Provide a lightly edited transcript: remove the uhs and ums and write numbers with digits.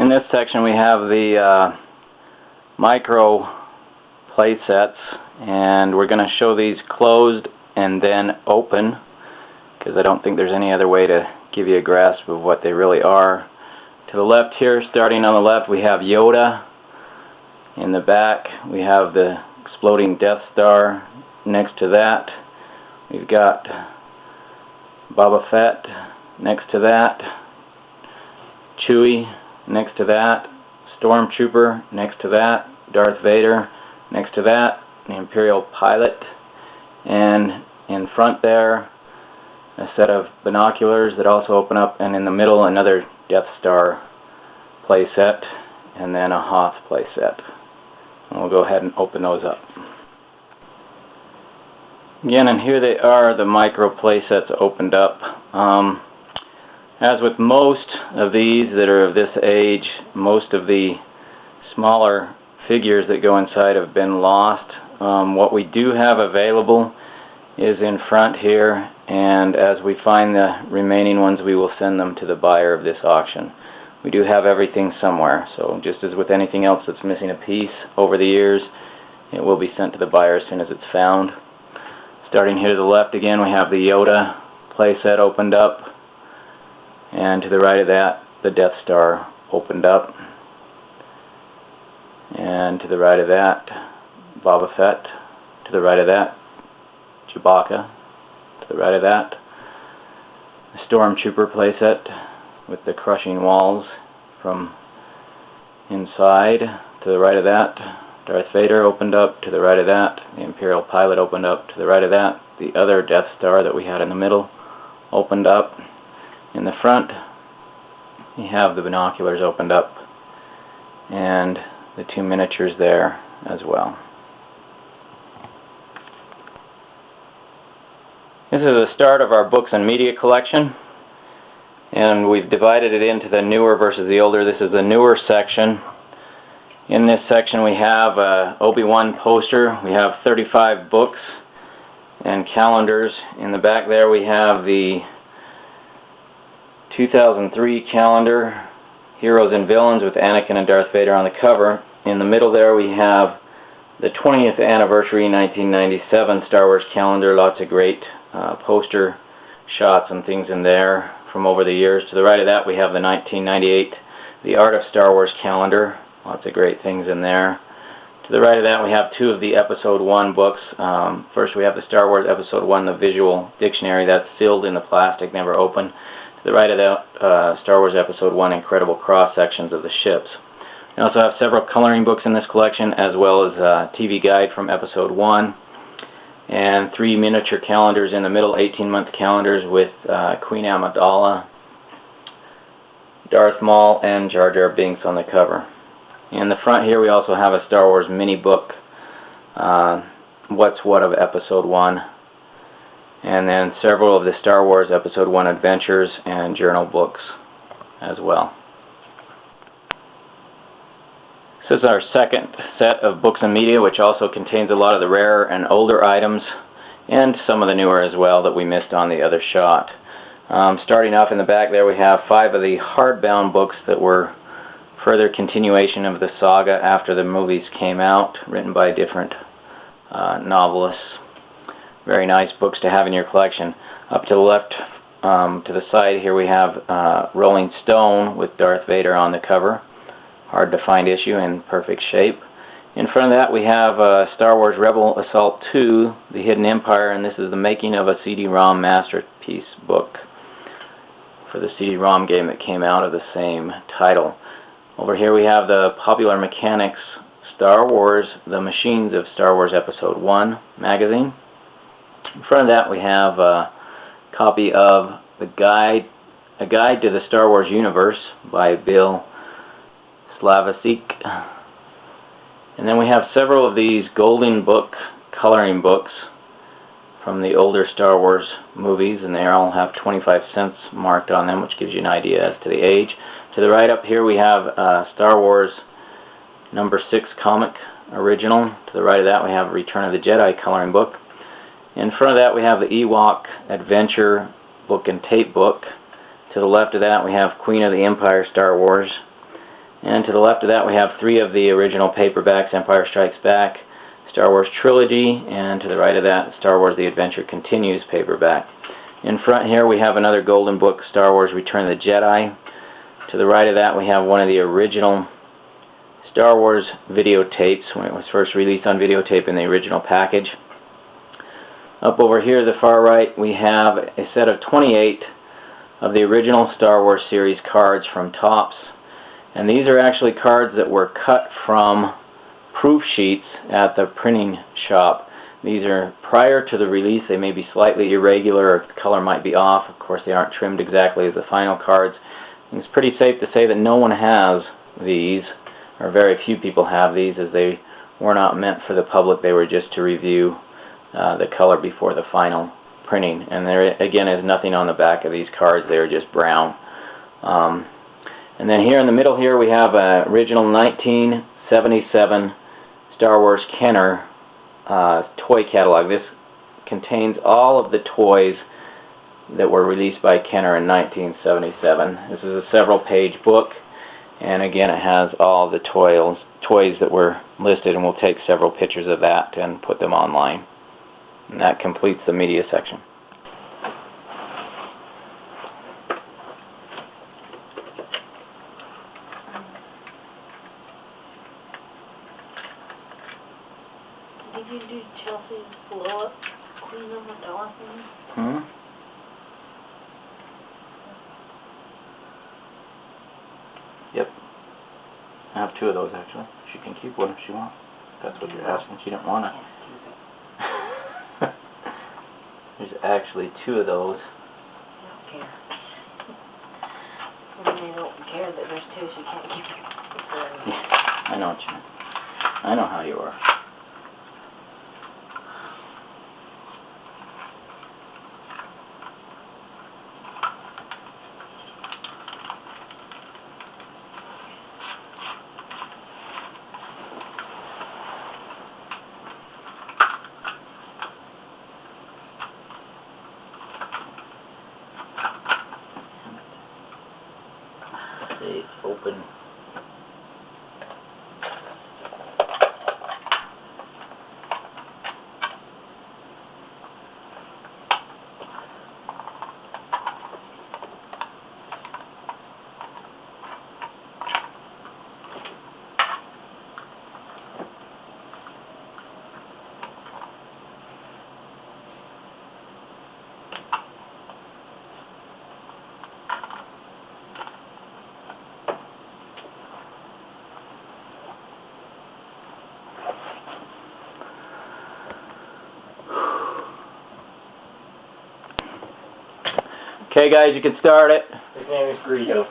In this section we have the micro play sets, and we're going to show these closed and then open, because I don't think there's any other way to give you a grasp of what they really are. To the left here, starting on the left, we have Yoda. In the back we have the exploding Death Star. Next to that we've got Boba Fett. Next to that Chewie. Next to that Stormtrooper. Next to that Darth Vader. Next to that the Imperial pilot. And in front there a set of binoculars that also open up, and in the middle another Death Star playset, and then a Hoth playset. And we'll go ahead and open those up. Again, and here they are, the micro playsets opened up. As with most of these that are of this age, most of the smaller figures that go inside have been lost. What we do have available is in front here, and as we find the remaining ones we will send them to the buyer of this auction. We do have everything somewhere, so just as with anything else that's missing a piece over the years, it will be sent to the buyer as soon as it's found. Starting here to the left again, we have the Yoda playset opened up, and to the right of that the Death Star opened up, and to the right of that Boba Fett, to the right of that Chewbacca, to the right of that the Stormtrooper playset with the crushing walls from inside. To the right of that Darth Vader opened up. To the right of that the Imperial pilot opened up. To the right of that the other Death Star that we had in the middle opened up. In the front you have the binoculars opened up, and the two miniatures there as well. This is the start of our books and media collection, and we've divided it into the newer versus the older. This is the newer section. In this section we have an Obi-Wan poster. We have 35 books and calendars. In the back there we have the 2003 calendar, Heroes and Villains, with Anakin and Darth Vader on the cover. In the middle there we have the 20th anniversary 1997 Star Wars calendar. Lots of great poster shots and things in there from over the years. To the right of that we have the 1998 The Art of Star Wars calendar. Lots of great things in there. To the right of that we have two of the Episode 1 books. First we have the Star Wars Episode 1, the visual dictionary, that's sealed in the plastic, never opened. To the right of that Star Wars Episode 1, incredible cross-sections of the ships. We also have several coloring books in this collection, as well as a TV guide from Episode 1, and three miniature calendars in the middle, 18-month calendars with Queen Amidala, Darth Maul, and Jar Jar Binks on the cover. In the front here we also have a Star Wars mini book, What's What of Episode 1, and then several of the Star Wars Episode 1 adventures and journal books as well. This is our second set of books and media, which also contains a lot of the rarer and older items, and some of the newer as well that we missed on the other shot. Starting off in the back there we have 5 of the hardbound books that were further continuation of the saga after the movies came out, written by different novelists. Very nice books to have in your collection. Up to the left, to the side here we have Rolling Stone with Darth Vader on the cover. Hard to find issue, in perfect shape. In front of that we have Star Wars Rebel Assault 2, The Hidden Empire, and this is the making of a CD-ROM masterpiece book for the CD-ROM game that came out of the same title. Over here we have the Popular Mechanics Star Wars, The Machines of Star Wars Episode 1 magazine. In front of that we have a copy of A Guide to the Star Wars Universe by Bill Slavicsek. And then we have several of these Golden Book coloring books from the older Star Wars movies, and they all have 25 cents marked on them, which gives you an idea as to the age. To the right up here we have Star Wars number 6 comic original. To the right of that we have Return of the Jedi coloring book. In front of that we have the Ewok Adventure book and tape book. To the left of that we have Queen of the Empire Star Wars. And to the left of that we have 3 of the original paperbacks: Empire Strikes Back, Star Wars Trilogy, and to the right of that, Star Wars The Adventure Continues paperback. In front here we have another golden book, Star Wars Return of the Jedi. To the right of that we have one of the original Star Wars videotapes when it was first released on videotape in the original package. Up over here to the far right we have a set of 28 of the original Star Wars series cards from Topps, and these are actually cards that were cut from proof sheets at the printing shop. These are prior to the release. They may be slightly irregular, or the color might be off. Of course they aren't trimmed exactly as the final cards. And it's pretty safe to say that no one has these, or very few people have these, as they were not meant for the public. They were just to review the color before the final printing. And there again is nothing on the back of these cards. They are just brown. And then here in the middle here we have an original 1977 Star Wars Kenner toy catalog. This contains all of the toys that were released by Kenner in 1977. This is a several-page book, and again it has all the toys that were listed, and we'll take several pictures of that and put them online. And that completes the media section. Did you do Chelsea's blow-up Queen of the Dolphins? Hmm? Yep. I have 2 of those actually. She can keep one if she wants. That's what you're asking. She didn't want it. There's actually 2 of those. I don't care. I mean, I don't care that there's 2, she can't keep it. Yeah, I know what you mean. I know how you are. It's open. Okay guys, you can start it. His name is Greedo.